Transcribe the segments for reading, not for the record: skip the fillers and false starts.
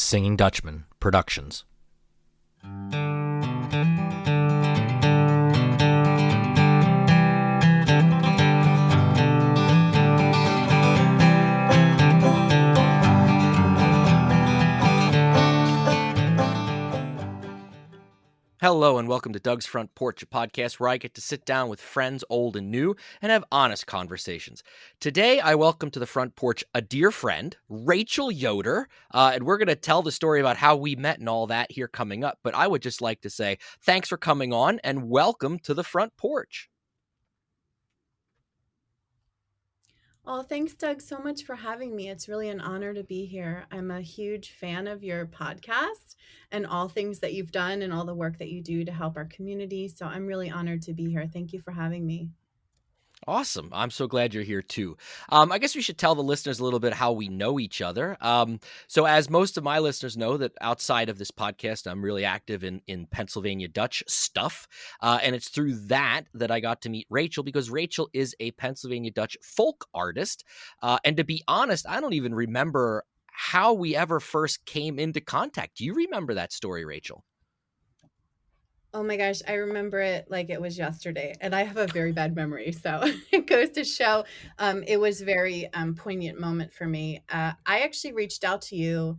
Singing Dutchman Productions. Hello and welcome to Doug's Front Porch, a podcast where I get to sit down with friends old and new and have honest conversations. Today, I welcome to the front porch a dear friend, Rachel Yoder, and we're going to tell the story about how we met and all that here coming up. But I would just like to say thanks for coming on and welcome to the front porch. Well, thanks, Doug, so much for having me. It's really an honor to be here. I'm a huge fan of your podcast and all things that you've done and all the work that you do to help our community. So I'm really honored to be here. Thank you for having me. Awesome. I'm so glad you're here too. I guess we should tell the listeners a little bit how we know each other. So as most of my listeners know, that outside of this podcast, I'm really active in Pennsylvania Dutch stuff. And it's through that I got to meet Rachel, because Rachel is a Pennsylvania Dutch folk artist. And to be honest, I don't even remember how we ever first came into contact. Do you remember that story, Rachel? Oh my gosh, I remember it like it was yesterday, and I have a very bad memory. So it goes to show it was a very poignant moment for me. I actually reached out to you.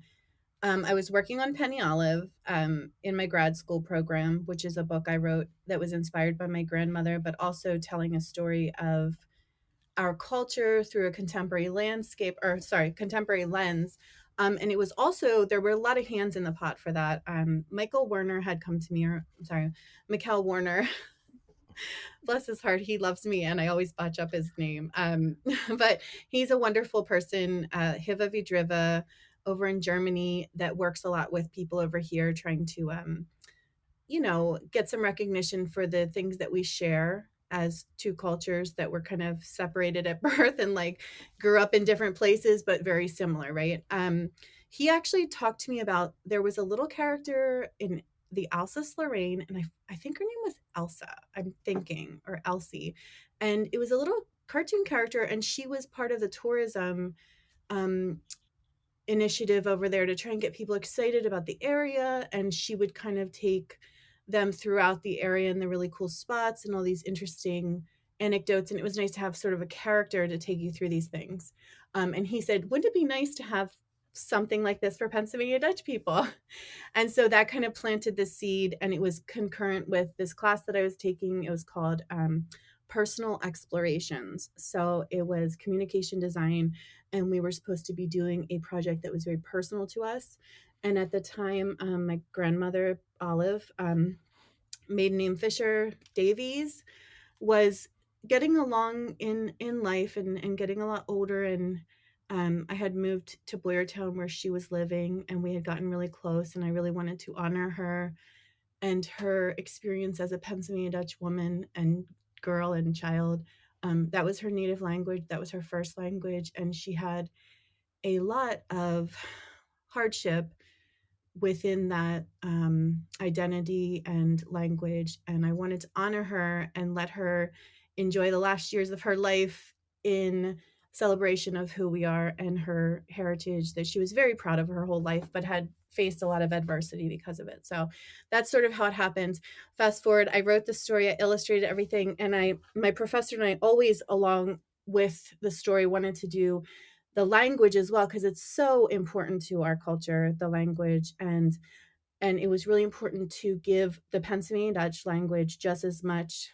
I was working on Penny Olive in my grad school program, which is a book I wrote that was inspired by my grandmother, but also telling a story of our culture through a contemporary contemporary lens. And it was also, there were a lot of hands in the pot for that. Michael Werner had come to me, Mikkel Werner. Bless his heart, he loves me, and I always botch up his name. But he's a wonderful person, Hiva Vidriva, over in Germany, that works a lot with people over here trying to, get some recognition for the things that we share as two cultures that were kind of separated at birth and like grew up in different places, but very similar, right? He actually talked to me about, there was a little character in the Alsace-Lorraine, and I think her name was Elsa, I'm thinking, or Elsie. And it was a little cartoon character, and she was part of the tourism um, initiative over there to try and get people excited about the area. And she would kind of take them throughout the area and the really cool spots and all these interesting anecdotes. And it was nice to have sort of a character to take you through these things. And he said, wouldn't it be nice to have something like this for Pennsylvania Dutch people? And so that kind of planted the seed. And it was concurrent with this class that I was taking. It was called Personal Explorations. So it was communication design, and we were supposed to be doing a project that was very personal to us. And at the time, my grandmother, Olive, maiden name Fisher Davies, was getting along in life and getting a lot older. And I had moved to Blairtown where she was living, and we had gotten really close. And I really wanted to honor her and her experience as a Pennsylvania Dutch woman and girl and child. That was her native language. That was her first language. And she had a lot of hardship within that identity and language. And I wanted to honor her and let her enjoy the last years of her life in celebration of who we are and her heritage that she was very proud of her whole life, but had faced a lot of adversity because of it. So that's sort of how it happened. Fast forward, I wrote the story, I illustrated everything, and my professor and I always, along with the story, wanted to do the language as well, because it's so important to our culture, the language. And it was really important to give the Pennsylvania Dutch language just as much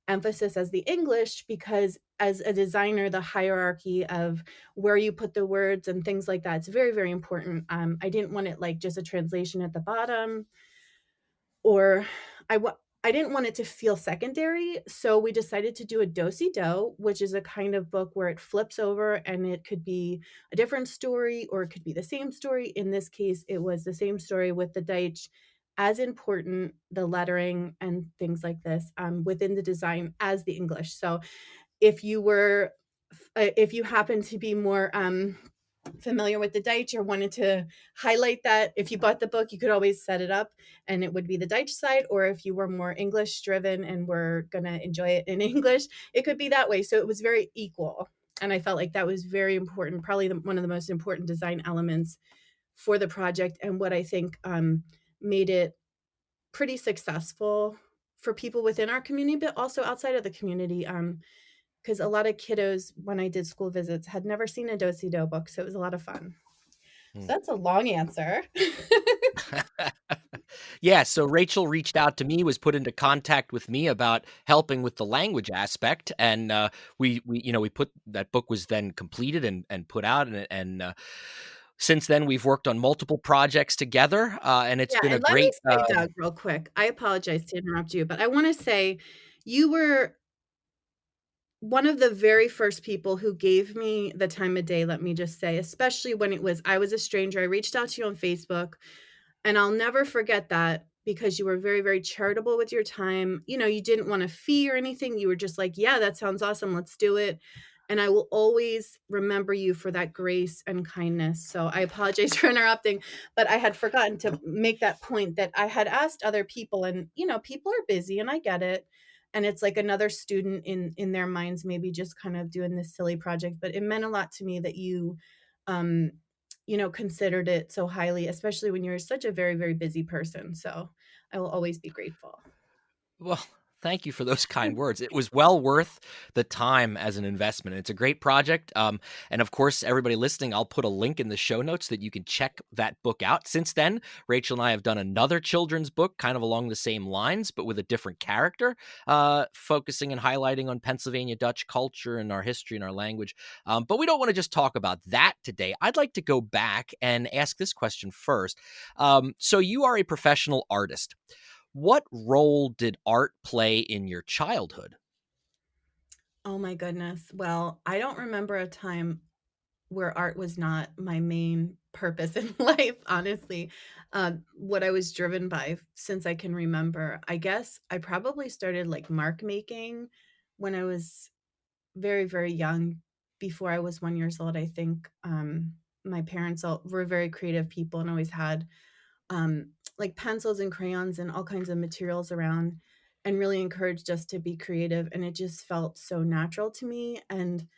emphasis as the English, because as a designer, the hierarchy of where you put the words and things like that, it's very, very important. I didn't want it like just a translation at the bottom, or I didn't want it to feel secondary. So we decided to do a do-si-do, which is a kind of book where it flips over and it could be a different story or it could be the same story. In this case, it was the same story with the Deutsch as important, the lettering and things like this within the design as the English. So if you happen to be more familiar with the Deutsch or wanted to highlight that, if you bought the book, you could always set it up and it would be the Deutsch side. Or if you were more English driven and were going to enjoy it in English, it could be that way. So it was very equal. And I felt like that was very important, probably one of the most important design elements for the project and what I think made it pretty successful for people within our community, but also outside of the community. Because a lot of kiddos, when I did school visits, had never seen a do-si-do book, so it was a lot of fun. Hmm. So that's a long answer. Yeah, so Rachel reached out to me, was put into contact with me about helping with the language aspect, and, we put that book was then completed and put out, and since then, we've worked on multiple projects together, and it's Yeah, been a and let me great, say, Doug, real quick, I apologize to interrupt you, but I wanna say you were one of the very first people who gave me the time of day, let me just say, especially when I was a stranger. I reached out to you on Facebook, and I'll never forget that because you were very, very charitable with your time. You know, you didn't want a fee or anything. You were just like, "Yeah, that sounds awesome. Let's do it." And I will always remember you for that grace and kindness. So I apologize for interrupting, but I had forgotten to make that point that I had asked other people, and people are busy, and I get it. And it's like another student in their minds, maybe just kind of doing this silly project. But it meant a lot to me that um, considered it so highly, especially when you're such a very, very busy person. So I will always be grateful. well, thank you for those kind words. It was well worth the time as an investment. It's a great project. And of course, everybody listening, I'll put a link in the show notes that you can check that book out. Since then, Rachel and I have done another children's book, kind of along the same lines, but with a different character, focusing and highlighting on Pennsylvania Dutch culture and our history and our language. But we don't want to just talk about that today. I'd like to go back and ask this question first. So, you are a professional artist. What role did art play in your childhood? Oh my goodness. Well, I don't remember a time where art was not my main purpose in life, honestly. What I was driven by since I can remember. I guess I probably started like mark making when I was very, very young, before I was 1 years old. I think my parents were very creative people and always had like pencils and crayons and all kinds of materials around, and really encouraged us to be creative. And it just felt so natural to me. And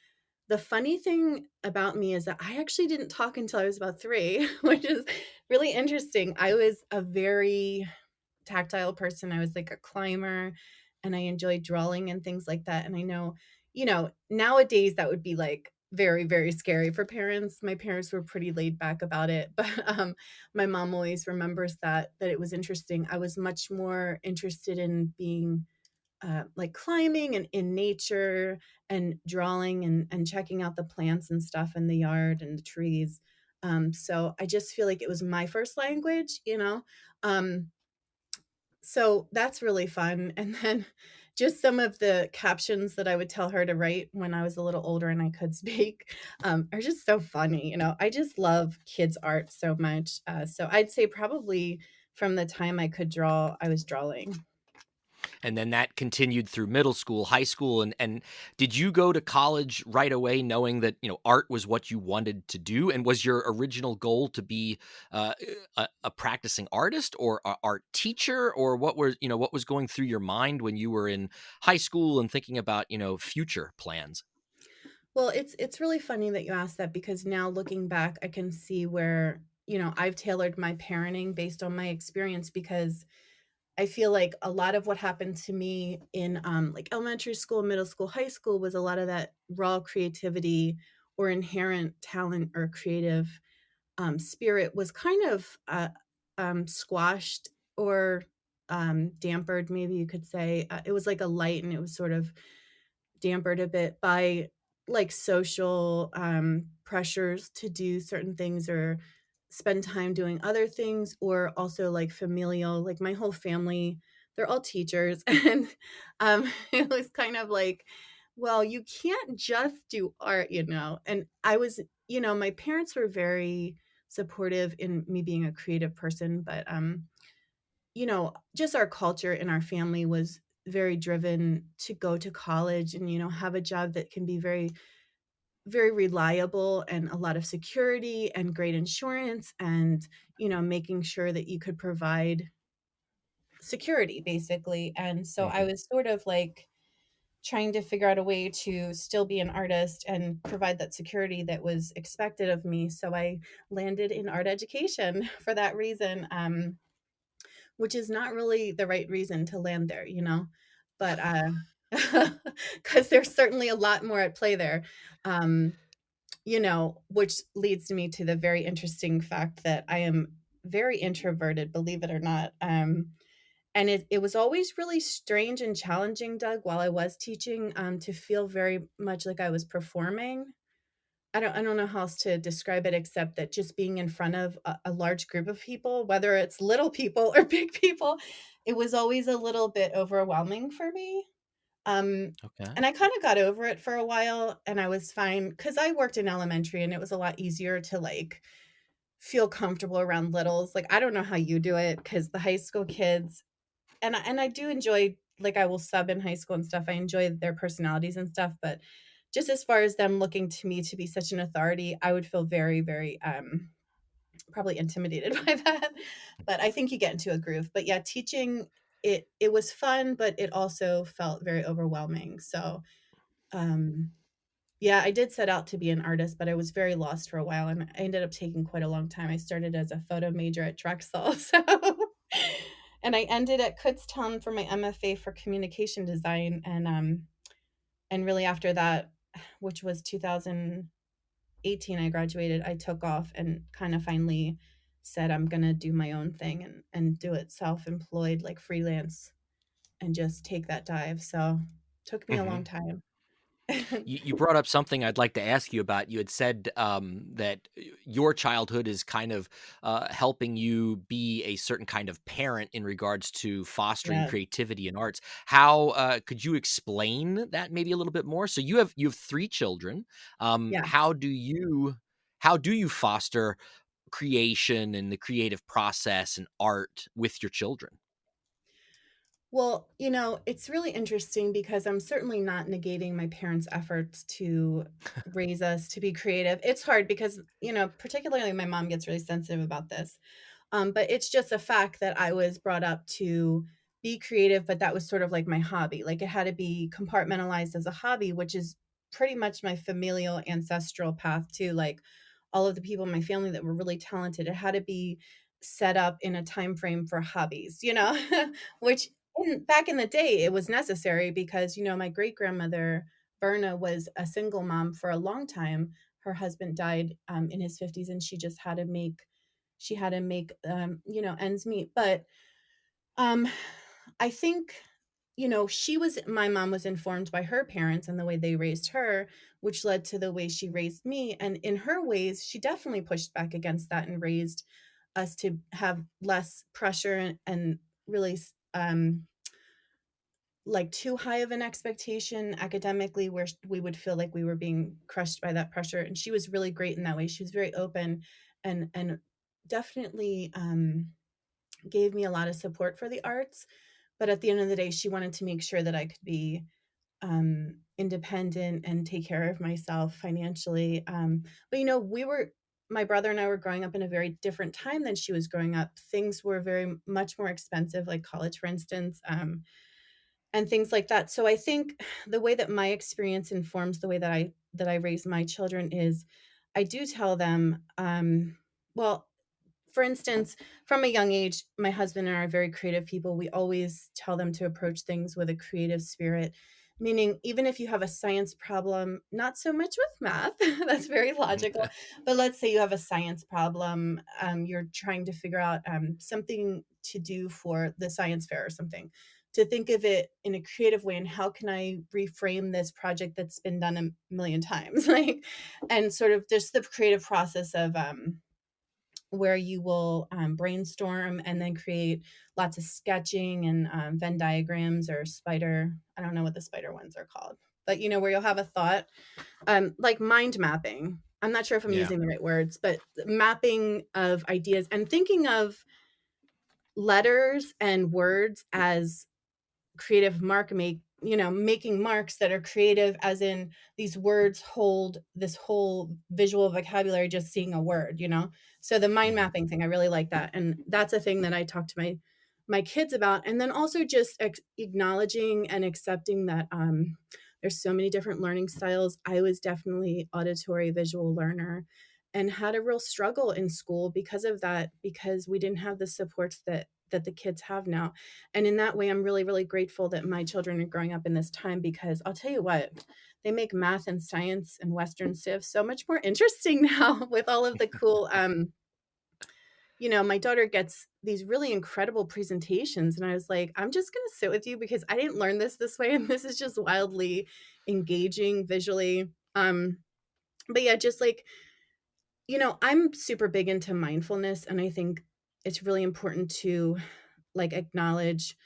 the funny thing about me is that I actually didn't talk until I was about 3, which is really interesting. I was a very tactile person. I was like a climber, and I enjoyed drawing and things like that. And I know, nowadays that would be like very, very scary for parents. My parents were pretty laid back about it, but my mom always remembers that it was interesting. I was much more interested in being like climbing and in nature and drawing and checking out the plants and stuff in the yard and the trees. So I just feel like it was my first language. Um, so that's really fun. And then just some of the captions that I would tell her to write when I was a little older and I could speak are just so funny. I just love kids' art so much. So I'd say probably from the time I could draw, I was drawing. And then that continued through middle school, high school, and did you go to college right away knowing that, art was what you wanted to do? And was your original goal to be a practicing artist or a art teacher, or what was going through your mind when you were in high school and thinking about, future plans? Well, it's really funny that you asked that because now looking back, I can see where, I've tailored my parenting based on my experience, because I feel like a lot of what happened to me in like elementary school, middle school, high school was a lot of that raw creativity or inherent talent or creative spirit was kind of squashed or dampered, maybe you could say. It was like a light, and it was sort of dampered a bit by like social pressures to do certain things or spend time doing other things, or also like familial, like my whole family, they're all teachers. And it was kind of like, well, you can't just do art. And my parents were very supportive in me being a creative person, but just our culture in our family was very driven to go to college and, have a job that can be very, very reliable and a lot of security and great insurance and, making sure that you could provide security basically. And so I Mhm. was sort of like trying to figure out a way to still be an artist and provide that security that was expected of me. So I landed in art education for that reason, which is not really the right reason to land there, you know? But because there's certainly a lot more at play there. Um, you know, which leads me to the very interesting fact that I am very introverted, believe it or not. And it was always really strange and challenging, Doug, while I was teaching, to feel very much like I was performing. I don't know how else to describe it except that just being in front of a large group of people, whether it's little people or big people, it was always a little bit overwhelming for me. Um, Okay. and I kind of got over it for a while and I was fine because I worked in elementary and it was a lot easier to like feel comfortable around littles. Like I don't know how you do it because the high school kids, and I do enjoy, like, I will sub in high school and stuff. I enjoy their personalities and stuff, but just as far as them looking to me to be such an authority, I would feel very, very, probably intimidated by that. But I think you get into a groove. But yeah, teaching, it was fun, but it also felt very overwhelming. So, um, yeah, I did set out to be an artist, but I was very lost for a while, and I ended up taking quite a long time. I started as a photo major at Drexel, so and I ended at Kutztown for my MFA for communication design, and really after that, which was 2018, I graduated, I took off and kind of finally said I'm gonna do my own thing and do it self-employed, like freelance, and just take that dive. So took me a long Mhm. time. You brought up something I'd like to ask you about. You had said that your childhood is kind of helping you be a certain kind of parent in regards to fostering Yeah, creativity in arts. How could you explain that maybe a little bit more? So you have three children. yeah. How do you foster creation and the creative process and art with your children? Well, you know, it's really interesting because I'm certainly not negating my parents' efforts to raise us to be creative. It's hard because, you know, particularly my mom gets really sensitive about this. But it's just a fact that I was brought up to be creative, but that was sort of like my hobby. Like it had to be compartmentalized as a hobby, which is pretty much my familial ancestral path too. Like all of the people in my family that were really talented, it had to be set up in a time frame for hobbies, you know, which back in the day it was necessary because, you know, my great grandmother Berna was a single mom for a long time. Her husband died in his 50s and she had to make you know, ends meet. But um I think, you know, my mom was informed by her parents and the way they raised her, which led to the way she raised me. And in her ways, she definitely pushed back against that and raised us to have less pressure and really like too high of an expectation academically where we would feel like we were being crushed by that pressure. And she was really great in that way. She was very open and definitely gave me a lot of support for the arts. But at the end of the day, she wanted to make sure that I could be independent and take care of myself financially. But you know, my brother and I were growing up in a very different time than she was growing up. Things were very much more expensive, like college, for instance, and things like that. So I think the way that my experience informs the way that I raise my children is I do tell them, well, for instance, from a young age, my husband and I are very creative people. We always tell them to approach things with a creative spirit, meaning even if you have a science problem, not so much with math, that's very logical, but let's say you have a science problem, you're trying to figure out something to do for the science fair or something. To think of it in a creative way and how can I reframe this project that's been done a million times, like, and sort of just the creative process of where you will brainstorm and then create lots of sketching and Venn diagrams or spider. I don't know what the spider ones are called, but you know, where you'll have a thought, like mind mapping. I'm not sure if I'm Yeah. using the right words, but mapping of ideas and thinking of letters and words as creative mark make, you know, making marks that are creative, as in these words hold this whole visual vocabulary just seeing a word, you know. So the mind Mhm. mapping thing, I really like that, and that's a thing that I talk to my kids about, and then also just acknowledging and accepting that there's so many different learning styles. I was definitely auditory visual learner and had a real struggle in school because of that, because we didn't have the supports that the kids have now. And in that way, I'm really, really grateful that my children are growing up in this time, because I'll tell you what, they make math and science and Western Civ so much more interesting now with all of the cool my daughter gets these really incredible presentations, and I was like, I'm just going to sit with you because I didn't learn this way, and this is just wildly engaging visually. But yeah, just like, I'm super big into mindfulness, and I think it's really important to like acknowledge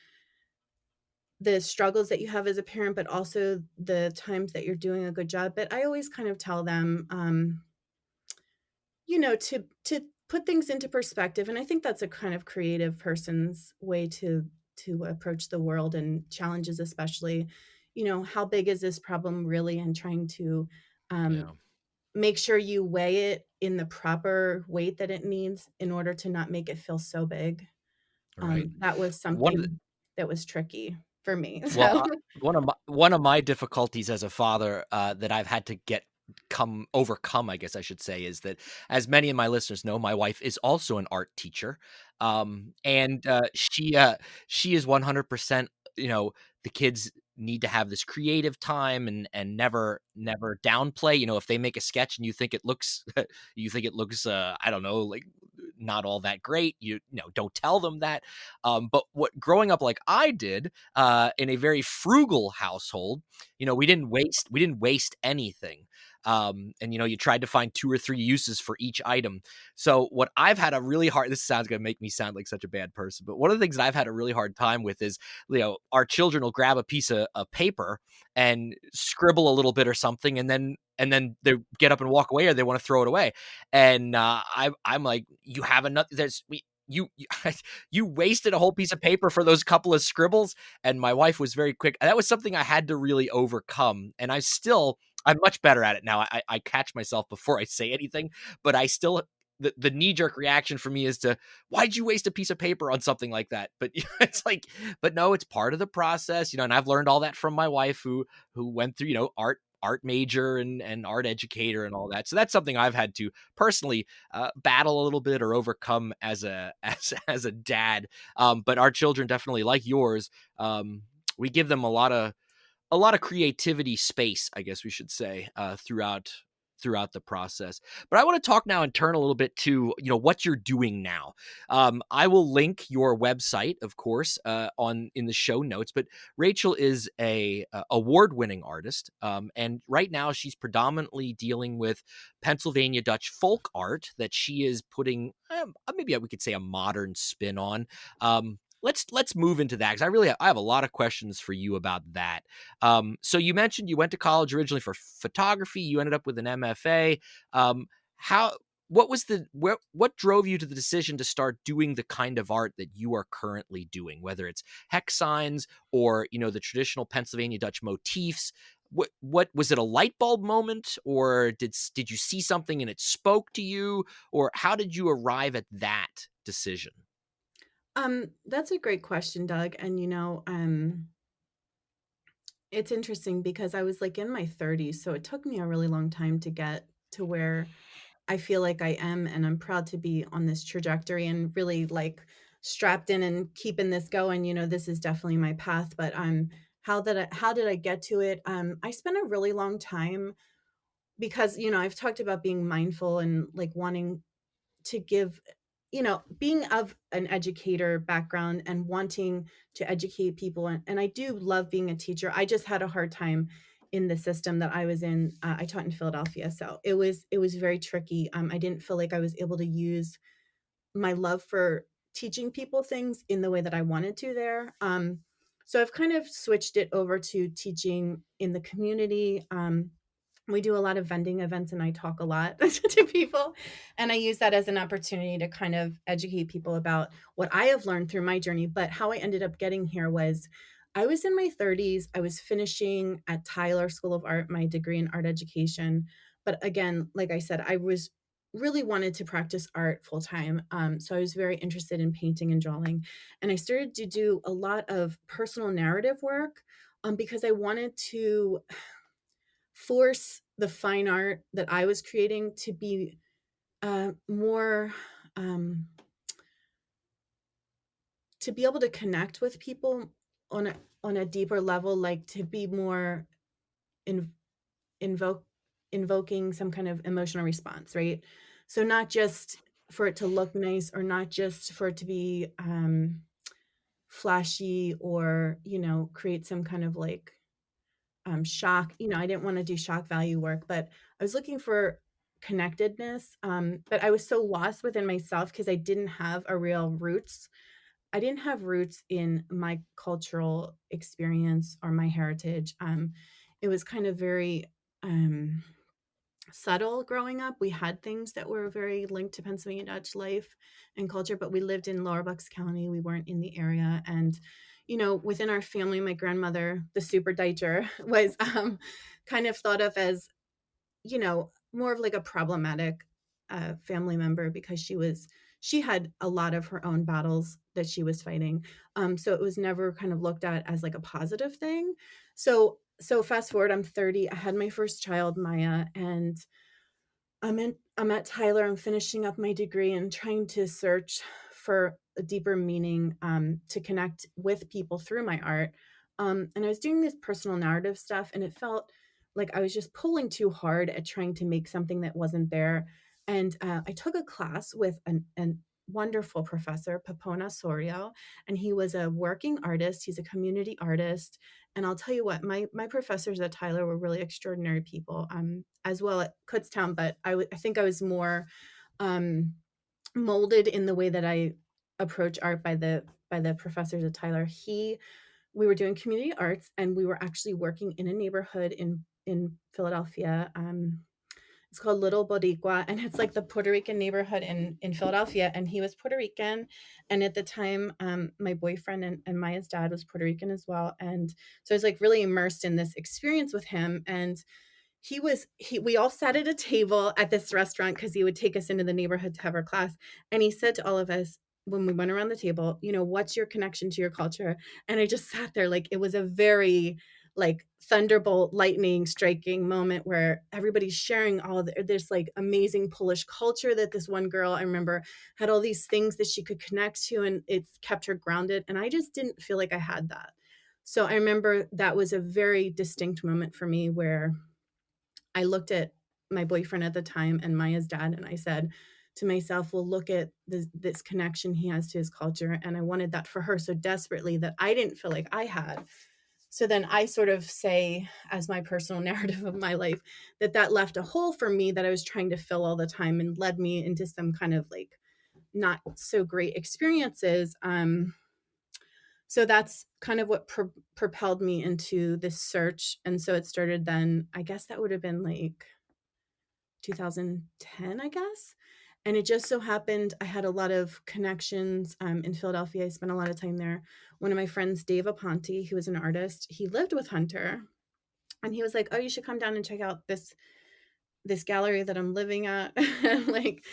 the struggles that you have as a parent, but also the times that you're doing a good job. But I always kind of tell them, to put things into perspective, and I think that's a kind of creative person's way to approach the world and challenges, especially, how big is this problem really, and trying to Yeah. make sure you weigh it in the proper weight that it needs in order to not make it feel so big. Right. That was One of the something that was tricky for me. Well, So one of my difficulties as a father, that I've had to overcome, I guess I should say, is that, as many of my listeners know, my wife is also an art teacher, and she is 100%. The kids need to have this creative time, and never downplay. If they make a sketch and you think it looks, I don't know, like not all that great, don't tell them that. But what growing up like I did, in a very frugal household, we didn't waste anything. And you tried to find two or three uses for each item. So what I've had a really hard this sounds gonna make me sound like such a bad person, but one of the things that I've had a really hard time with is, our children will grab a piece of paper and scribble a little bit or something, and then they get up and walk away, or they want to throw it away. And I'm like, you have enough. You you wasted a whole piece of paper for those couple of scribbles. And my wife was very quick. That was something I had to really overcome. And I'm much better at it now. I catch myself before I say anything, but I still, the knee jerk reaction for me is to, why'd you waste a piece of paper on something like that? But it's like, but no, it's part of the process, and I've learned all that from my wife, who went through, art major and art educator and all that. So that's something I've had to personally, battle a little bit or overcome as a as a dad. But our children definitely, like yours, we give them a lot of creativity space, I guess we should say, throughout the process. But I want to talk now and turn a little bit to, what you're doing now. I will link your website, of course, on in the show notes. But Rachel is a award-winning artist, and right now she's predominantly dealing with Pennsylvania Dutch folk art that she is putting, maybe we could say, a modern spin on. Let's move into that, because I have a lot of questions for you about that. So you mentioned you went to college originally for photography. You ended up with an MFA. How what drove you to the decision to start doing the kind of art that you are currently doing, whether it's hex signs or, the traditional Pennsylvania Dutch motifs? What was it, a light bulb moment, or did you see something and it spoke to you, or how did you arrive at that decision? that's a great question, Doug. And it's interesting because I was like in my 30s, so it took me a really long time to get to where I feel like I am, and I'm proud to be on this trajectory and really like strapped in and keeping this going. This is definitely my path, but how did I get to it? I spent a really long time because I've talked about being mindful and like wanting to give, being of an educator background and wanting to educate people. And I do love being a teacher. I just had a hard time in the system that I was in. I taught in Philadelphia, so it was very tricky. I didn't feel like I was able to use my love for teaching people things in the way that I wanted to there. So I've kind of switched it over to teaching in the community. We do a lot of vending events, and I talk a lot to people, and I use that as an opportunity to kind of educate people about what I have learned through my journey. But how I ended up getting here was I was in my 30s. I was finishing at Tyler School of Art my degree in art education. But again, like I said, I was really wanted to practice art full time. So I was very interested in painting and drawing. And I started to do a lot of personal narrative work because I wanted to force the fine art that I was creating to be more, um, to be able to connect with people on a deeper level, like to be more in, invoke invoking some kind of emotional response, right? So not just for it to look nice, or not just for it to be flashy, or create some kind of like shock. I didn't want to do shock value work, but I was looking for connectedness. But I was so lost within myself because I didn't have a real roots. I didn't have roots in my cultural experience or my heritage. It was kind of very um, subtle growing up. We had things that were very linked to Pennsylvania Dutch life and culture, but we lived in Lower Bucks County. We weren't in the area. And, within our family, my grandmother, the super Dutcher, was kind of thought of as, more of like a problematic family member, because she had a lot of her own battles that she was fighting. So it was never kind of looked at as like a positive thing. So fast forward, I'm 30. I had my first child, Maya, and I'm at Tyler. I'm finishing up my degree and trying to search for a deeper meaning, to connect with people through my art. And I was doing this personal narrative stuff, and it felt like I was just pulling too hard at trying to make something that wasn't there. And I took a class with an wonderful professor, Papona Sorio, and he was a working artist. He's a community artist, and I'll tell you what, my professors at Tyler were really extraordinary people, as well at Kutztown, but I think I was more um, molded in the way that I approach art by the professors at Tyler. We were doing community arts, and we were actually working in a neighborhood in Philadelphia. It's called Little Boricua, and it's like the Puerto Rican neighborhood in Philadelphia. And he was Puerto Rican, and at the time, my boyfriend and Maya's dad was Puerto Rican as well. And so I was like really immersed in this experience with him. And we all sat at a table at this restaurant because he would take us into the neighborhood to have our class. And he said to all of us when we went around the table, what's your connection to your culture? And I just sat there, like, it was a very like thunderbolt lightning striking moment where everybody's sharing all this like amazing Polish culture, that this one girl I remember had all these things that she could connect to, and it kept her grounded. And I just didn't feel like I had that. So I remember that was a very distinct moment for me, where I looked at my boyfriend at the time and Maya's dad, and I said to myself, well, look at this connection he has to his culture. And I wanted that for her so desperately that I didn't feel like I had. So then I sort of say, as my personal narrative of my life, that left a hole for me that I was trying to fill all the time, and led me into some kind of like not so great experiences. So that's kind of what propelled me into this search. And so it started then, I guess that would have been like 2010, I guess. And it just so happened I had a lot of connections in Philadelphia. I spent a lot of time there. One of my friends, Dave Aponte, who was an artist, he lived with Hunter, and he was like, "Oh, you should come down and check out this gallery that I'm living at, and like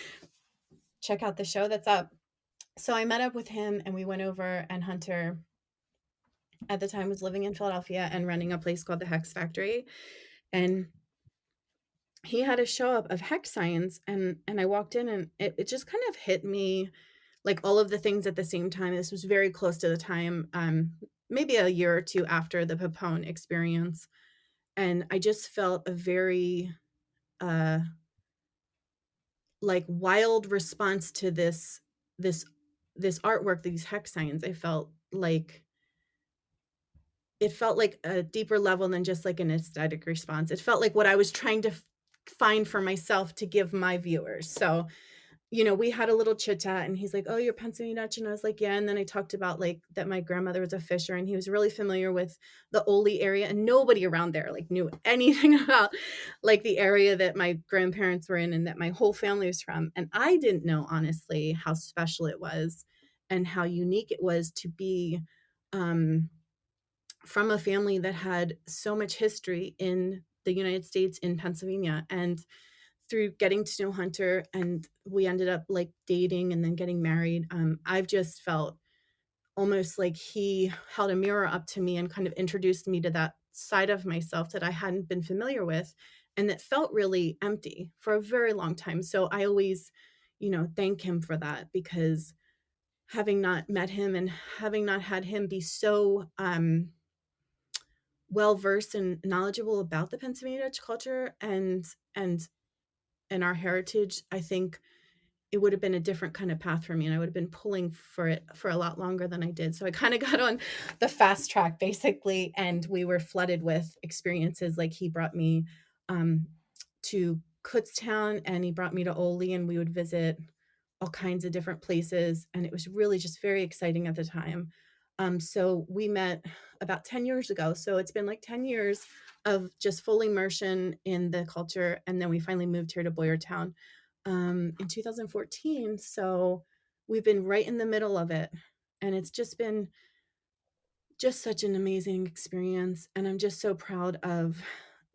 check out the show that's up." So I met up with him, and we went over, and Hunter at the time was living in Philadelphia and running a place called the Hex Factory. And he had a show up of hex signs, and I walked in, and it just kind of hit me like all of the things at the same time. This was very close to the time, maybe a year or two after the Papone experience. And I just felt a very uh like wild response to this this artwork, these hex signs. I felt like it felt like a deeper level than just like an aesthetic response. It felt like what I was trying to find for myself to give my viewers. So, we had a little chit chat, and he's like, "Oh, you're Pennsylvania Dutch?" And I was like, "Yeah." And then I talked about like that my grandmother was a fisher, and he was really familiar with the Ole area, and nobody around there like knew anything about like the area that my grandparents were in and that my whole family was from. And I didn't know honestly how special it was and how unique it was to be um from a family that had so much history in the United States, in Pennsylvania. And through getting to know Hunter, and we ended up like dating and then getting married, I've just felt almost like he held a mirror up to me and kind of introduced me to that side of myself that I hadn't been familiar with and that felt really empty for a very long time. So I always, thank him for that, because having not met him and having not had him be so well versed and knowledgeable about the Pennsylvania Dutch culture and and our heritage, I think it would have been a different kind of path for me, and I would have been pulling for it for a lot longer than I did. So I kind of got on the fast track basically, and we were flooded with experiences. Like he brought me um, to Kutztown and he brought me to Ole, and we would visit all kinds of different places, and it was really just very exciting at the time. So we met about 10 years ago. So it's been like 10 years of just full immersion in the culture, and then we finally moved here to Boyertown in 2014. So we've been right in the middle of it. And it's just such an amazing experience. And I'm just so proud of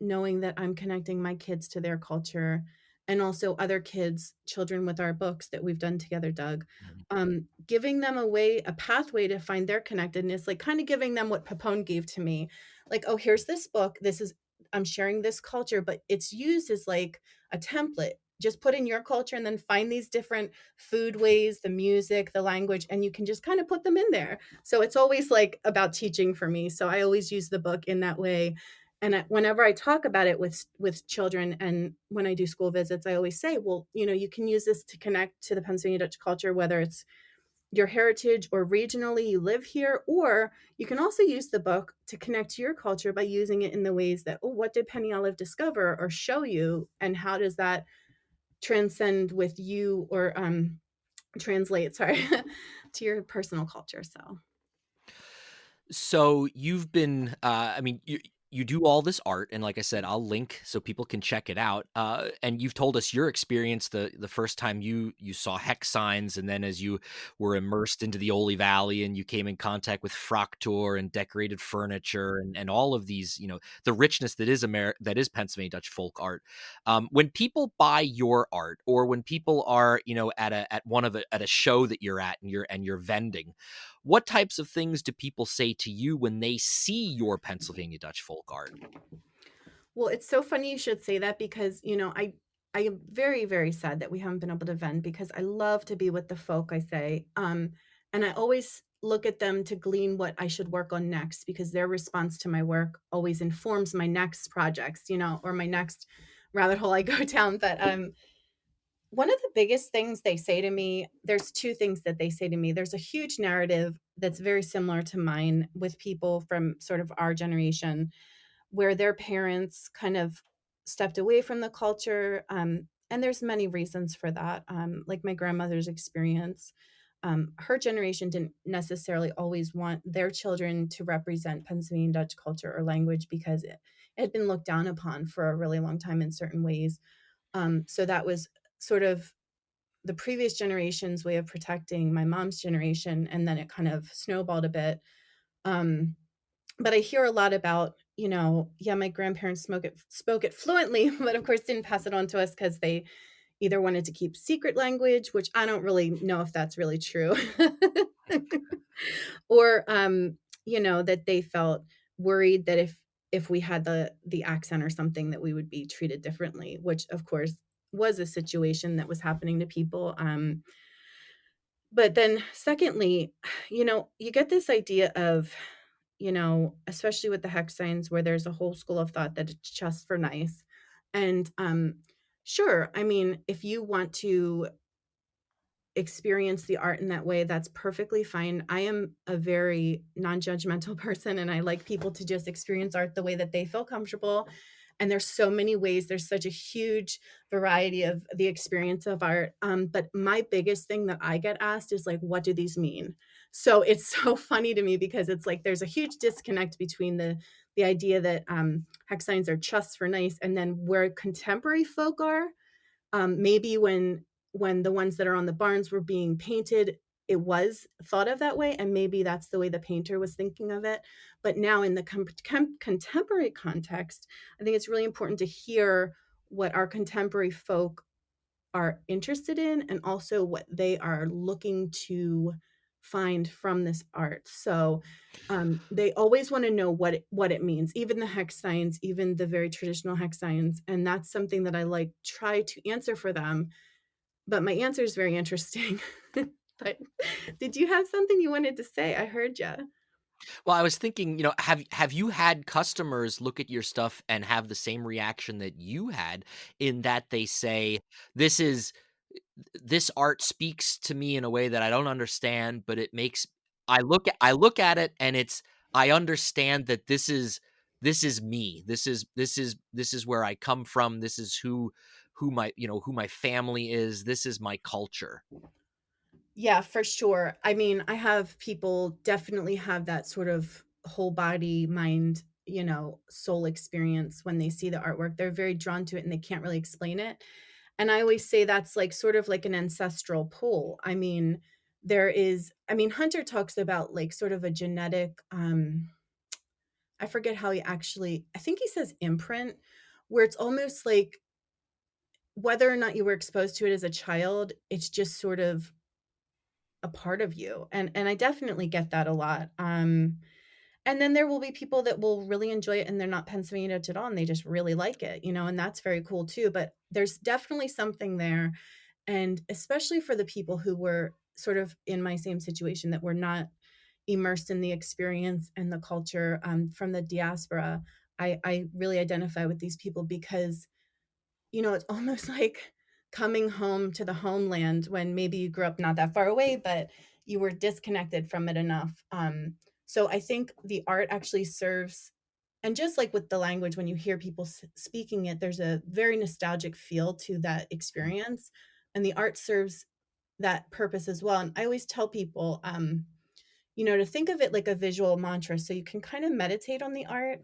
knowing that I'm connecting my kids to their culture and also other kids, children with our books that we've done together, Doug. Mhm. Giving them a pathway to find their connectedness, like kind of giving them what Papone gave to me. Like, oh, here's this book. I'm sharing this culture, but it's used as like a template. Just put in your culture and then find these different food ways, the music, the language, and you can just kind of put them in there. So it's always like about teaching for me. So I always use the book in that way. And whenever I talk about it with children and when I do school visits, I always say, well, you can use this to connect to the Pennsylvania Dutch culture, whether it's your heritage or regionally you live here, or you can also use the book to connect to your culture by using it in the ways that, oh, what did Penny Olive discover or show you? And how does that transcend with you or translate, sorry, to your personal culture? So So you've been, I mean, you do all this art, and like I said, I'll link so people can check it out. And you've told us your experience the first time you saw hex signs, and then as you were immersed into the Ole Valley, and you came in contact with Fraktur and decorated furniture, and all of these, the richness that is that is Pennsylvania Dutch folk art. When people buy your art, or when people are, at a show that you're at, and you're vending, what types of things do people say to you when they see your Pennsylvania Dutch folk art? well, it's so funny you should say that because, I am very, very sad that we haven't been able to vend because I love to be with the folk, I say. And I always look at them to glean what I should work on next because their response to my work always informs my next projects, or my next rabbit hole I go down. But one of the biggest things they say to me, there's two things that they say to me. There's a huge narrative that's very similar to mine with people from sort of our generation where their parents kind of stepped away from the culture. And there's many reasons for that. Like my grandmother's experience, her generation didn't necessarily always want their children to represent Pennsylvania Dutch culture or language because it had been looked down upon for a really long time in certain ways. So that was sort of the previous generation's way of protecting my mom's generation, and then it kind of snowballed a bit. Um, but I hear a lot about, yeah, my grandparents spoke it fluently, but of course didn't pass it on to us because they either wanted to keep secret language, which I don't really know if that's really true, or that they felt worried that if we had the accent or something that we would be treated differently, which of course was a situation that was happening to people. But then secondly, you get this idea of, especially with the hex signs where there's a whole school of thought that it's just for nice. And sure, I mean, if you want to experience the art in that way, that's perfectly fine. I am a very non-judgmental person and I like people to just experience art the way that they feel comfortable. And there's so many ways, there's such a huge variety of the experience of art. But my biggest thing that I get asked is like, what do these mean? So it's so funny to me because it's like there's a huge disconnect between the idea that hex signs are just for nice and then where contemporary folk are. Maybe when the ones that are on the barns were being painted, it was thought of that way, and maybe that's the way the painter was thinking of it. But now in the contemporary context, I think it's really important to hear what our contemporary folk are interested in and also what they are looking to find from this art. So they always want to know what it means, even the hex signs, even the very traditional hex signs, and that's something that I like try to answer for them. But my answer is very interesting. But did you have something you wanted to say? I heard you. Well, I was thinking, have you had customers look at your stuff and have the same reaction that you had in that they say, "This is this art speaks to me in a way that I don't understand, but it makes I look at it and I understand that this is me. This is where I come from. This is who my, who my family is. This is my culture." Yeah, for sure. I mean, I have people definitely have that sort of whole body, mind, soul experience when they see the artwork. They're very drawn to it and they can't really explain it. And I always say that's like sort of like an ancestral pull. I mean, Hunter talks about like sort of a genetic, I forget how I think he says imprint, where it's almost like whether or not you were exposed to it as a child, it's just sort of a part of you, and I definitely get that a lot, and then there will be people that will really enjoy it, and they're not Pennsylvania Dutch at all, and they just really like it, and that's very cool too, but there's definitely something there, and especially for the people who were sort of in my same situation that were not immersed in the experience and the culture, from the diaspora, I really identify with these people because it's almost like coming home to the homeland when maybe you grew up not that far away, but you were disconnected from it enough. So I think the art actually serves, and just like with the language, when you hear people speaking it, there's a very nostalgic feel to that experience. And the art serves that purpose as well. And I always tell people, to think of it like a visual mantra. So you can kind of meditate on the art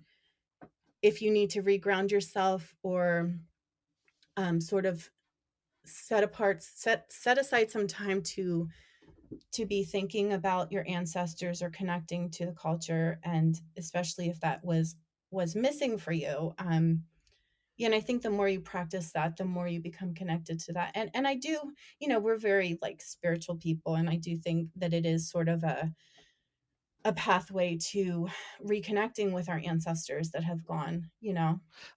if you need to reground yourself or sort of set aside some time to be thinking about your ancestors or connecting to the culture, and especially if that was missing for you. Yeah, and I think the more you practice that, the more you become connected to that. And I do, we're very like spiritual people, and I do think that it is sort of a pathway to reconnecting with our ancestors that have gone.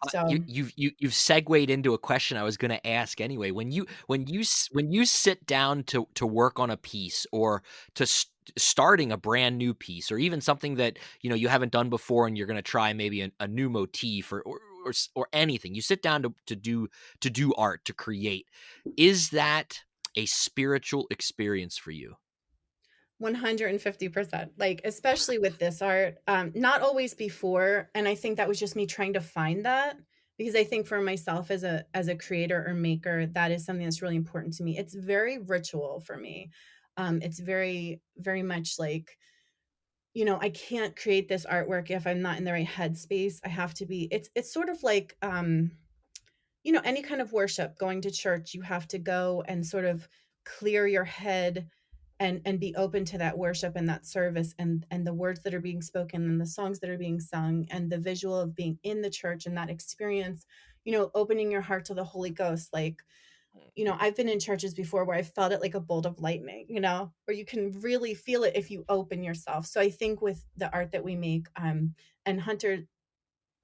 So You've segued into a question I was gonna ask anyway. When you sit down to work on a piece or starting a brand new piece or even something that, you haven't done before and you're gonna try maybe a new motif or anything, you sit down to do art, to create. Is that a spiritual experience for you? 150%. Like, especially with this art, not always before, and I think that was just me trying to find that, because I think for myself as a creator or maker, that is something that's really important to me. It's very ritual for me. It's very, very much like, I can't create this artwork if I'm not in the right headspace. I have to be it's sort of like, any kind of worship, going to church, you have to go and sort of clear your head and be open to that worship and that service and the words that are being spoken and the songs that are being sung and the visual of being in the church and that experience, opening your heart to the Holy Ghost. Like, I've been in churches before where I felt it like a bolt of lightning, where you can really feel it if you open yourself. So I think with the art that we make, and Hunter,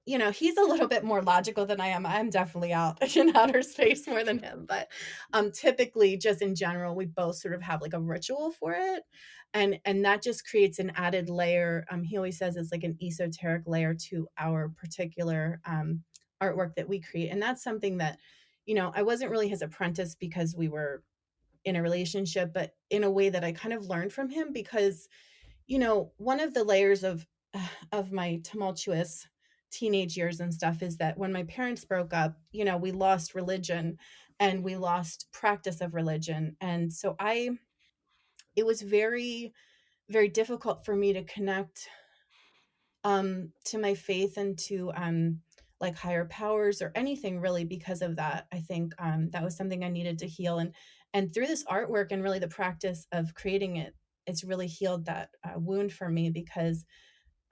he's a little bit more logical than I am. I'm definitely out in outer space more than him, but, typically, just in general, we both sort of have, like, a ritual for it, and that just creates an added layer. He always says it's like an esoteric layer to our particular, artwork that we create, and that's something that, I wasn't really his apprentice because we were in a relationship, but in a way that I kind of learned from him because, one of the layers of my tumultuous teenage years and stuff is that when my parents broke up, we lost religion and we lost practice of religion. And so it was very, very difficult for me to connect to my faith and to like higher powers or anything really because of that. I think that was something I needed to heal, and through this artwork and really the practice of creating it, it's really healed that wound for me because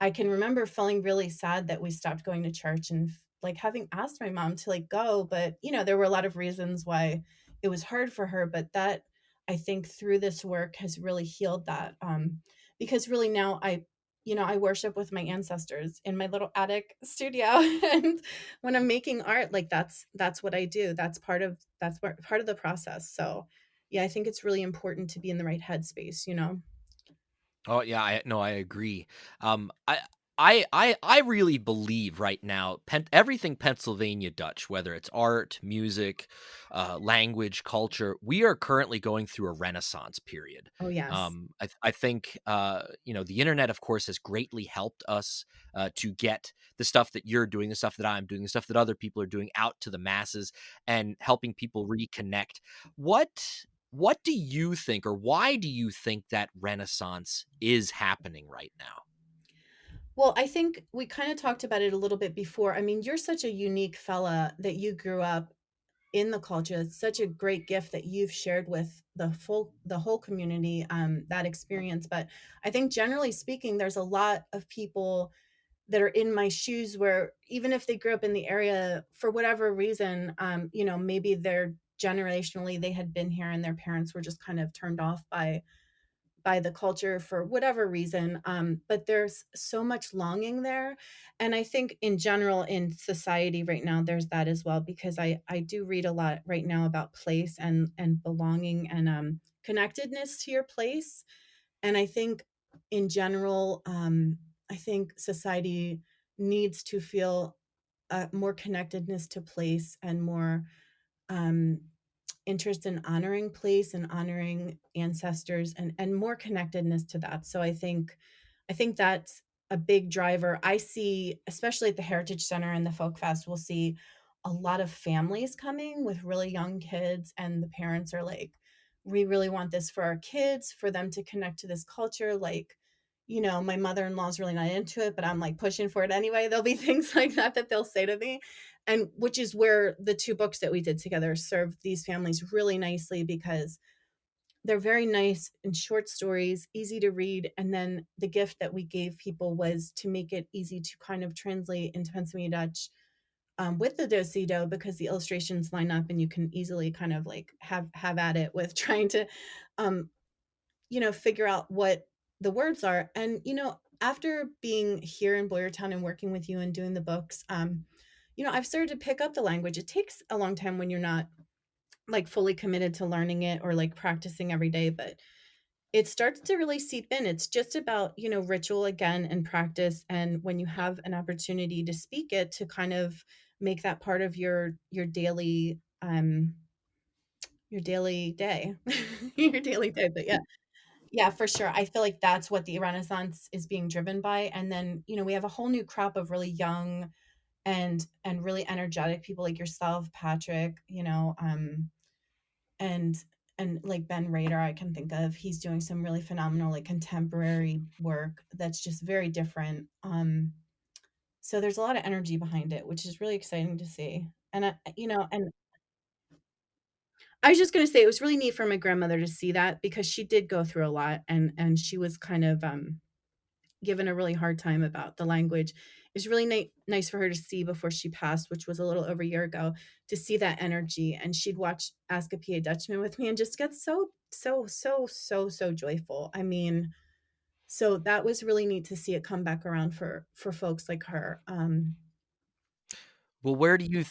I can remember feeling really sad that we stopped going to church and like having asked my mom to like go, but there were a lot of reasons why it was hard for her, but that I think through this work has really healed that. Because really now I worship with my ancestors in my little attic studio and when I'm making art, like that's what I do. That's part of the process. So, yeah, I think it's really important to be in the right headspace. Oh yeah, I no, I agree. I really believe right now, everything Pennsylvania Dutch, whether it's art, music, language, culture, we are currently going through a renaissance period. Oh, yes. I think the internet, of course, has greatly helped us to get the stuff that you're doing, the stuff that I'm doing, the stuff that other people are doing out to the masses, and helping people reconnect. What what do you think, or why do you think that renaissance is happening right now? Well, I think we kind of talked about it a little bit before. I mean, you're such a unique fella that you grew up in the culture. It's such a great gift that you've shared with the whole community, that experience. But I think generally speaking, there's a lot of people that are in my shoes where even if they grew up in the area for whatever reason, maybe they're generationally they had been here and their parents were just kind of turned off by the culture for whatever reason. But there's so much longing there. And I think in general in society right now, there's that as well, because I do read a lot right now about place and belonging and connectedness to your place. And I think in general, I think society needs to feel more connectedness to place and more um, interest in honoring place and honoring ancestors and more connectedness to that. So I think that's a big driver. I see, especially at the Heritage Center and the Folk Fest, we'll see a lot of families coming with really young kids, and the parents are like, we really want this for our kids, for them to connect to this culture. Like, my mother in law's really not into it, but I'm like pushing for it anyway. There'll be things like that that they'll say to me. And which is where the two books that we did together serve these families really nicely because they're very nice and short stories, easy to read. And then the gift that we gave people was to make it easy to kind of translate into Pennsylvania Dutch, with the dosido, because the illustrations line up and you can easily kind of like have at it with trying to um, figure out what the words are. And after being here in Boyertown and working with you and doing the books, I've started to pick up the language. It takes a long time when you're not like fully committed to learning it or like practicing every day, but it starts to really seep in. It's just about, ritual again and practice. And when you have an opportunity to speak it, to kind of make that part of your daily day, your daily day. But yeah, yeah, for sure. I feel like that's what the Renaissance is being driven by. And then, we have a whole new crop of really young and really energetic people like yourself, Patrick, and like Ben Rader, I can think of. He's doing some really phenomenal like contemporary work that's just very different. So there's a lot of energy behind it, which is really exciting to see. And and I was just going to say it was really neat for my grandmother to see that because she did go through a lot and she was kind of given a really hard time about the language. It's really nice for her to see before she passed, which was a little over a year ago, to see that energy. And she'd watch Ask a PA Dutchman with me and just get so, so, so, so, so joyful. I mean, so that was really neat to see it come back around for folks like her. Well, where do you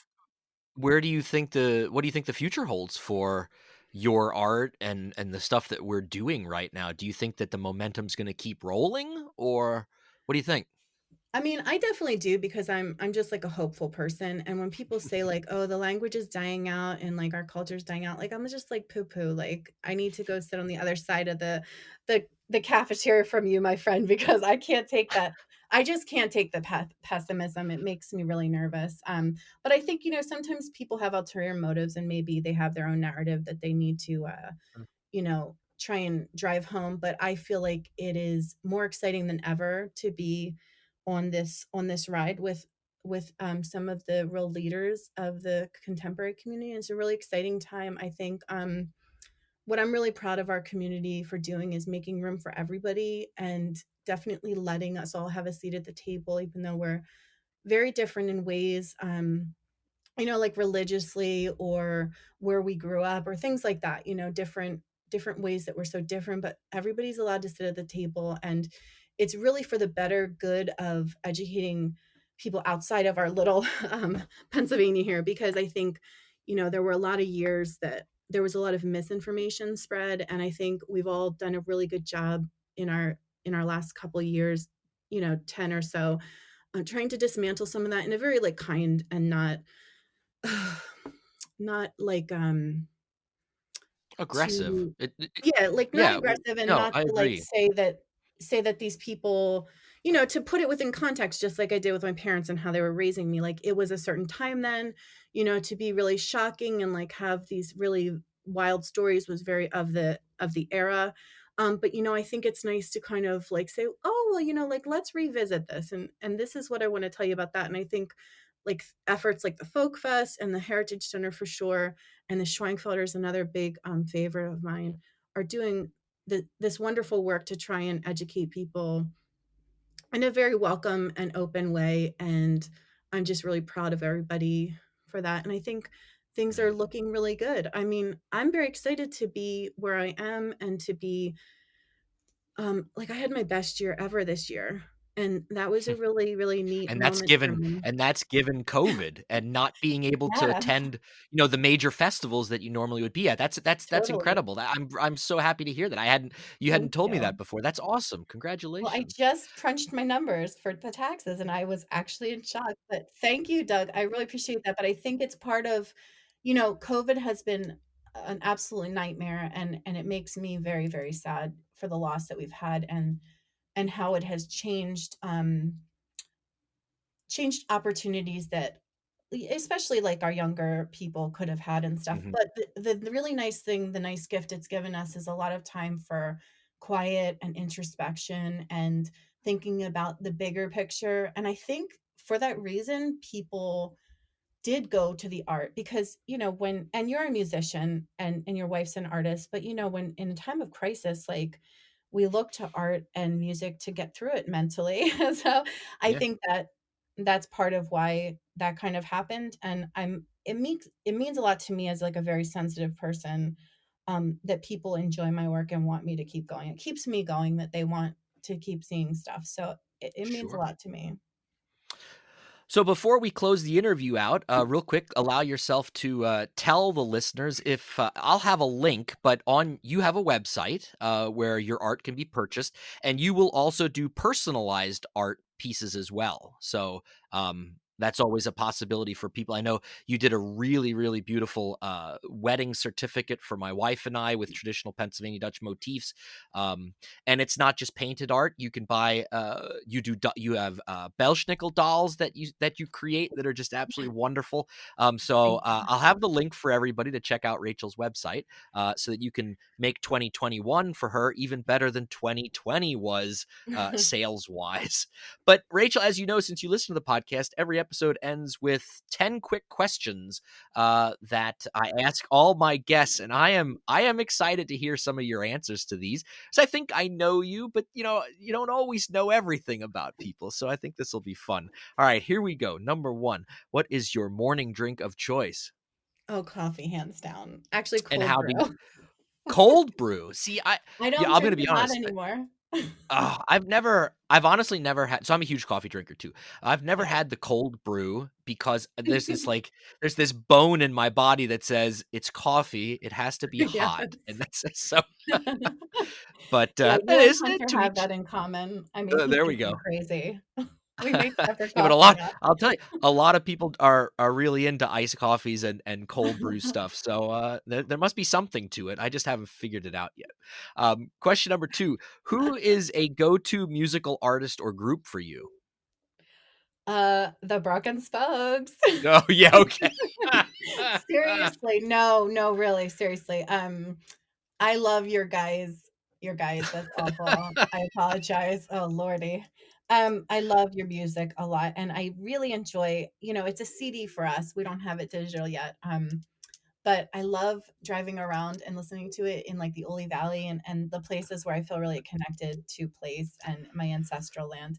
think the what do you think the future holds for your art and the stuff that we're doing right now? Do you think that the momentum's going to keep rolling, or what do you think? I mean, I definitely do because I'm just like a hopeful person. And when people say like, "Oh, the language is dying out and like our culture's dying out," like I'm just like poo poo. Like I need to go sit on the other side of the cafeteria from you, my friend, because I can't take that. I just can't take the pessimism. It makes me really nervous. But I think sometimes people have ulterior motives and maybe they have their own narrative that they need to try and drive home. But I feel like it is more exciting than ever to be on this ride with some of the real leaders of the contemporary community. It's a really exciting time. I think what I'm really proud of our community for doing is making room for everybody and definitely letting us all have a seat at the table, even though we're very different in ways, like religiously or where we grew up or things like that, different ways that we're so different, but everybody's allowed to sit at the table. And it's really for the better good of educating people outside of our little Pennsylvania here, because I think, there were a lot of years that there was a lot of misinformation spread. And I think we've all done a really good job in our last couple of years, 10 or so, trying to dismantle some of that in a very like kind and not like, Aggressive. to yeah, like, not Yeah, aggressive and no, not I to, like, agree. say that these people, to put it within context, just like I did with my parents and how they were raising me, like, it was a certain time then, to be really shocking and, like, have these really wild stories was very of the era, but, I think it's nice to kind of, like, say, "Oh, well, like, let's revisit this, and this is what I wanna tell you about that," and I think, like, efforts like the Folk Fest and the Heritage Center for sure, and the Schweinfelder is another big, favorite of mine, are doing this wonderful work to try and educate people in a very welcome and open way, and I'm just really proud of everybody for that, and I think things are Mhm. looking really good. I mean, I'm very excited to be where I am and to be, like, I had my best year ever this year, and that was a really, really neat And that's moment for given me. and that's given COVID and not being able to Yeah, attend, the major festivals that you normally would be at. That's totally. incredible. I'm so happy to hear that. You hadn't Thank told me that you. before. That's awesome. Well, I Congratulations. just crunched my numbers for the taxes, and I was actually in shock, but thank you, Doug. I really appreciate that, but I think it's part of, COVID has been an absolute nightmare, and it makes me very, very sad for the loss that we've had, and how it has changed opportunities that especially like our younger people could have had and stuff. Mhm. But the really nice thing, the nice gift it's given us is a lot of time for quiet and introspection and thinking about the bigger picture. And I think for that reason, people did go to the art because, when and you're a musician and your wife's an artist, but when in a time of crisis, like, we look to art and music to get through it mentally. So I Yeah, think that that's part of why that kind of happened. And it means a lot to me as like a very sensitive person, that people enjoy my work and want me to keep going. It keeps me going that they want to keep seeing stuff. So it means a sure. lot to me. So before we close the interview out, real quick, allow yourself to tell the listeners if I'll have a link, but on you have a website where your art can be purchased, and you will also do personalized art pieces as well. So that's always a possibility for people. I know you did a really, really beautiful wedding certificate for my wife and I with traditional Pennsylvania Dutch motifs. Um, and it's not just painted art. You can buy you have Belschnickel dolls that you create that are just absolutely wonderful. So Thank you. I'll have the link for everybody to check out Rachel's website so that you can make 2021 for her even better than 2020 was sales wise. But Rachel, as you know, since you listen to the podcast, every episode ends with 10 quick questions that I ask all my guests, and I am excited to hear some of your answers to these. So I think I know you, but you don't always know everything about people. So I think this will be fun. All right, here we go. Number one, what is your morning drink of choice? Oh, coffee, hands down. Actually, And cold how do brew. you cold brew? See, I yeah, don't I'm gonna drink be it hot honest. anymore. I've honestly never had. So I'm a huge coffee drinker too. I've never Yeah. had the cold brew because there's this bone in my body that says it's coffee. It has to be hot, Yes. and that's so. But Yeah, it you and is Hunter to have each. that in common. I mean, he There we thinks I'm go. crazy. We make separate Yeah, but coffee now. I'll tell you, a lot of people are really into iced coffees and cold brew stuff. So there must be something to it. I just haven't figured it out yet. Question number two: who is a go-to musical artist or group for you? The Broken Spokes. Oh yeah, okay. Seriously, no, no, really, seriously. I love your guys, that's awful. I apologize. Oh, lordy. I love your music a lot, and I really enjoy, it's a CD for us. We don't have it digital yet. But I love driving around and listening to it in like the Ole Valley and the places where I feel really connected to place and my ancestral land.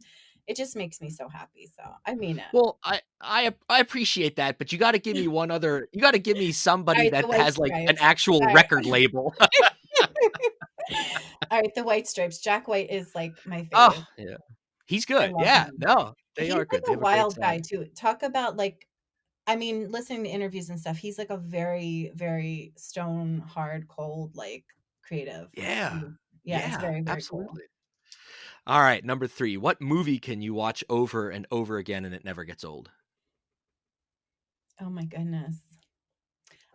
it just makes me so happy. So I mean it. Well, I appreciate that, but you gotta give me one other you gotta give me All somebody right, the that White has, like, an Stripes. actual All right. record label. All right, the White Stripes. Jack White is like my Oh, fave. yeah. He's I good. love Yeah. him. No, they He's are like good. They a have a great wild guy sound. too. Talk about like, I mean, listening to interviews and stuff, he's like a very, very stone, hard, cold, like creative. Yeah. He's- Yeah, it's Yeah, very, very cool. absolutely. Alright, number 3. What movie can you watch over and over again and it never gets old? Oh my goodness.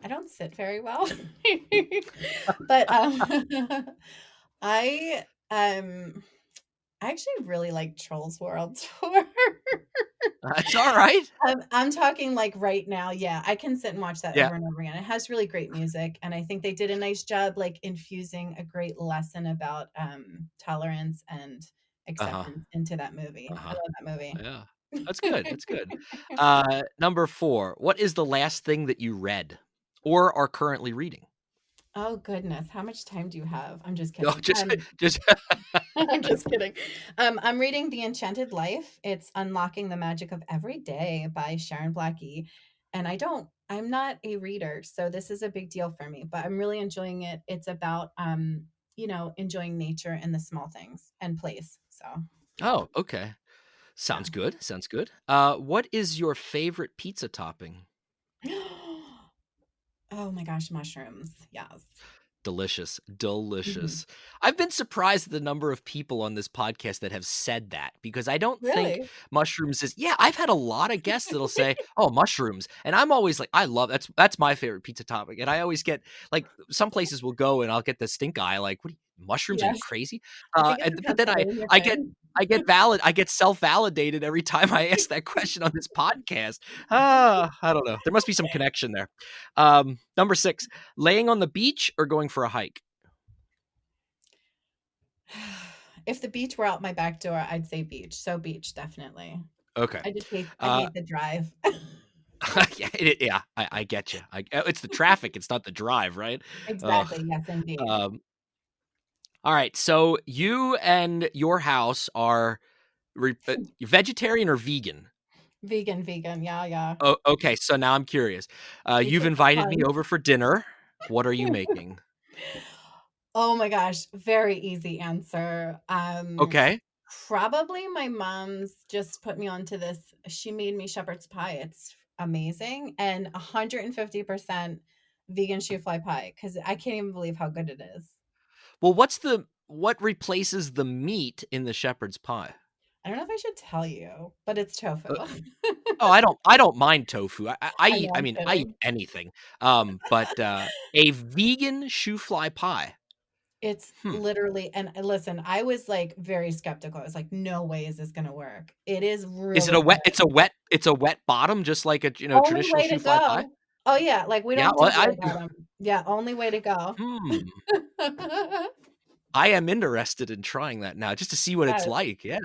I don't sit very well. But I um I actually really like Trolls World Tour. That's alright. I'm talking like right now, yeah, I can sit and watch that Yeah. over and over again. It has really great music, and I think they did a nice job, like, infusing a great lesson about, tolerance and Uh-huh. acceptance into that movie. I Uh-huh. love that movie. Yeah. That's good, that's good. Number 4. What is the last thing that you read or are currently reading? Oh, goodness, how much time do you have? I'm just No, kidding. just I'm just kidding. I'm reading The Enchanted Life. It's Unlocking the Magic of Every Day by Sharon Blackie. And I'm not a reader, so this is a big deal for me, but I'm really enjoying it. It's about enjoying nature and the small things and place. So Oh, okay. yeah. Sounds good, sounds good. What is your favorite pizza topping? Oh my gosh, mushrooms. Yes. Delicious, Mhm. delicious. I've been surprised at the number of people on this podcast that have said that because I don't think Really? mushrooms is yeah, I've had a lot of guests that'll say, "Oh, mushrooms." And I'm always like, I love that's my favorite pizza topping. And I always get like some places will go and I'll get the stink eye like, "What are you, mushrooms? Are you Yes. crazy?" I think it's And a but then Pennsylvania I get thing. I get self-validated every time I ask that question on this podcast. I don't know. There must be some connection there. Number 6, laying on the beach or going for a hike? If the beach were out my back door, I'd say beach. So beach, definitely. Okay. I Uh, hate the drive. yeah, I get you. It's the traffic, it's not the drive, right? Ugh. Exactly, yes, indeed. Um, all right, so you and your house are vegetarian or vegan? Vegan, vegan, yeah, yeah. Oh, okay, so now I'm curious. We You've took the invited me plunge. over for dinner. What are you making? Oh my gosh, very easy answer. Okay. Probably my mom's just put me onto this. She made me shepherd's pie. It's amazing, and 150% vegan shoe fly pie because I can't even believe how good it is. Well, what replaces the meat in the shepherd's pie? I don't know if I should tell you, but it's tofu. Uh, oh, I don't mind tofu. I I eat know, I I'm mean, I eat kidding. anything. But, a vegan shoe fly pie. It's Hmm. literally and listen, I was, like, very skeptical. I was like, "No way is this gonna work." It is Is it really a wet good. it's a wet bottom just like a, Only traditional way shoe to fly pie? go. Oh, yeah, like, we Yeah, don't do well, bare bottom. Yeah, only way to go. hmm, I am interested in trying that now just to see what it's Yes. like, yeah.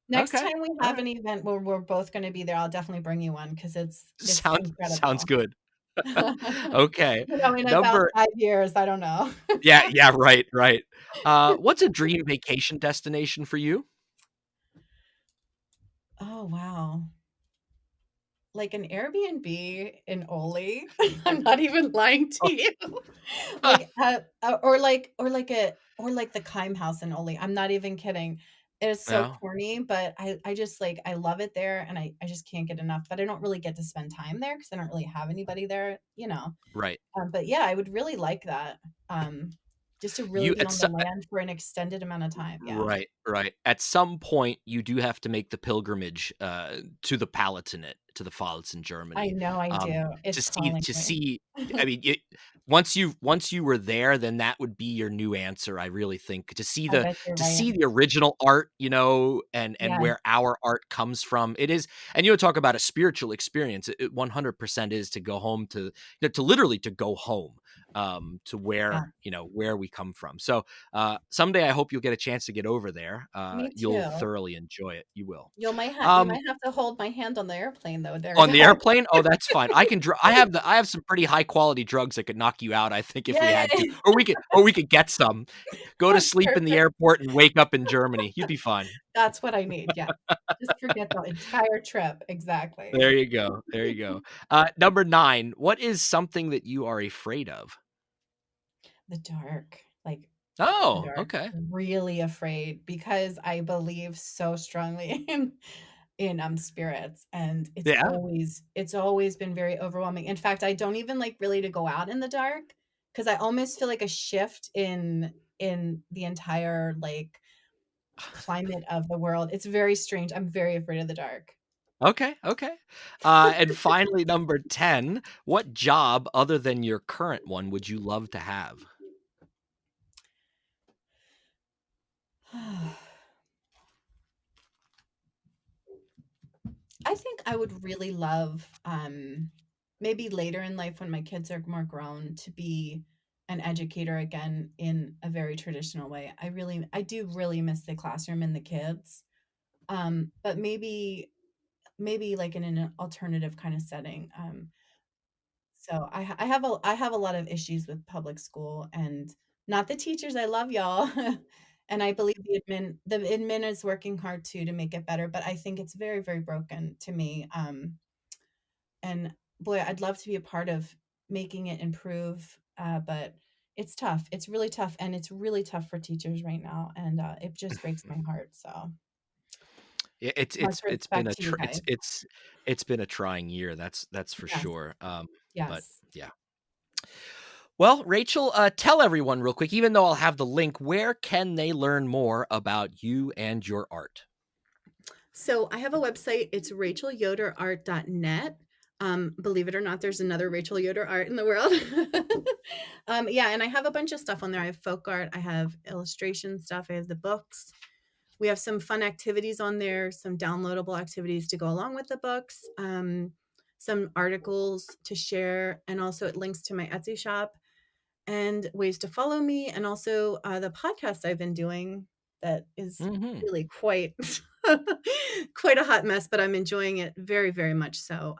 Next Okay, time we have alright. an event where we're both gonna be there, I'll definitely bring you one because it's Sounds incredible. good. Okay. In about Number 5 years, I don't know. yeah, yeah, right, right. What's a dream vacation destination for you? Oh, wow. Like an Airbnb in Oli. I'm not even lying to you. Like, or like the Kime house in Oli. I'm not even kidding. It is so Yeah, corny, but I just, like, I love it there, and I just can't get enough, but I don't really get to spend time there because I don't really have anybody there, you know? right. But yeah, I would really like that, just to really You be at on so the land for an extended amount of time, yeah. Right, right. At some point, you do have to make the pilgrimage, to the Palatinate, to the Pfalz in I Germany, know I do. It's calling to me. see I mean, once you were there, then that would be your new answer, I really think, I bet you're to right. see the original art, and Yes, where our art comes from. It is and you talk about a spiritual experience, it 100% is to go home to literally to go home, to yeah. where we come from. So, someday I hope you'll get a chance to get over there. Me You'll too. thoroughly enjoy it. You will. You Um, might have to hold my hand on the airplane though. There's On the that. airplane? Oh, that's fine. I have some pretty high quality drugs that could knock you out, I think, if we Yeah, had yeah, to, or we could get some. Go to yeah. sleep in the Perfect. airport and wake up in Germany. You'd be fine. That's what I need, yes. Just forget the entire trip, exactly. There you go. There you go. Number 9, what is something that you are afraid of? The dark, like, the Oh, dark. okay. Really afraid because I believe so strongly in spirits, and Yeah. it's always been very overwhelming. In fact, I don't even like really to go out in the dark because I almost feel like a shift in the entire, like, climate of the world. It's very strange. I'm very afraid of the dark. Okay, okay. And finally, number 10, what job other than your current one would you love to have? I think I would really love, maybe later in life when my kids are more grown, to be an educator again in a very traditional way. I do really miss the classroom and the kids. But maybe like in an alternative kind of setting. So I have a lot of issues with public school, and not the teachers. I love y'all. And I believe the admin is working hard too to make it better, but I think it's very, very broken to me. And boy, I'd love to be a part of making it improve, but it's tough. It's really tough, and it's really tough for teachers right now, and it just breaks my heart. So much It's been respect a to you guys. it's been a trying year, that's for Yes, sure, but yes. yeah. Well, Rachel, tell everyone real quick, even though I'll have the link, where can they learn more about you and your art? So I have a website. It's rachelyoderart.net. Believe it or not, there's another Rachel Yoder art in the world. Yeah, and I have a bunch of stuff on there. I have folk art, I have illustration stuff, I have the books. We have some fun activities on there, some downloadable activities to go along with the books, some articles to share, and also it links to my Etsy shop and ways to follow me, and also the podcast I've been doing that is Mhm. really quite quite a hot mess, but I'm enjoying it very, very much so.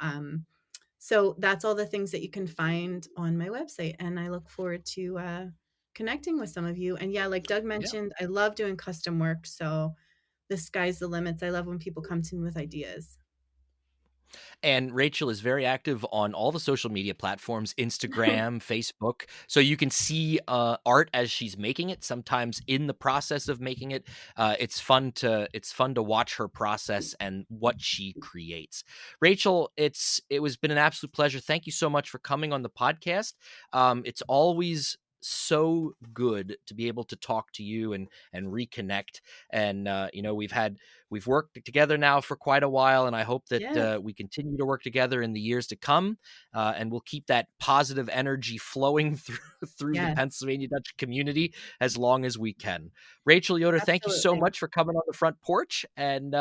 So that's all the things that you can find on my website, and I look forward to connecting with some of you. And yeah, like Doug Yeah. mentioned, I love doing custom work, so the sky's the limits. I love when people come to me with ideas. And Rachel is very active on all the social media platforms, Instagram, Facebook. So you can see art as she's making it. Sometimes in the process of making it, it's fun to watch her process and what she creates. Rachel, it was been an absolute pleasure. Thank you so much for coming on the podcast. It's always so good to be able to talk to you and reconnect. And we've worked together now for quite a while, and I hope that Yes, we continue to work together in the years to come, and we'll keep that positive energy flowing through the yes, Pennsylvania Dutch community as long as we can. Rachel Yoder, thank you so absolutely. much for coming on the front porch, and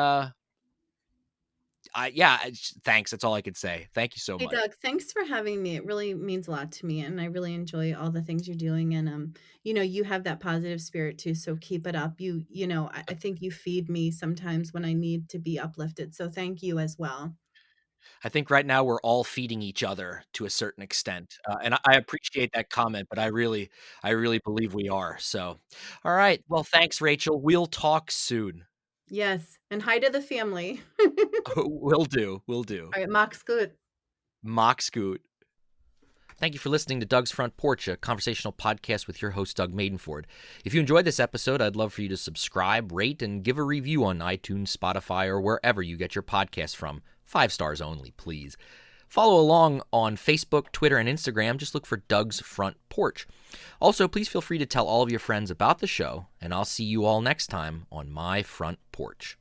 thanks. That's all I can say. Thank you so Hey, much. Doug, thanks for having me. It really means a lot to me, and I really enjoy all the things you're doing. And you have that positive spirit too, so keep it up. I think you feed me sometimes when I need to be uplifted. So thank you as well. I think right now we're all feeding each other to a certain extent, and I appreciate that comment, but I really believe we are. So, all right. Well, thanks, Rachel. We'll talk soon. Yes, and hi to the family. Will do. Will do. All right, Max good. Mock Scoot. Thank you for listening to Doug's Front Porch, a conversational podcast with your host, Doug Maidenford. If you enjoyed this episode, I'd love for you to subscribe, rate, and give a review on iTunes, Spotify, or wherever you get your podcasts from. 5 stars only, please. Follow along on Facebook, Twitter, and Instagram. Just look for Doug's Front Porch. Also, please feel free to tell all of your friends about the show, and I'll see you all next time on my front porch.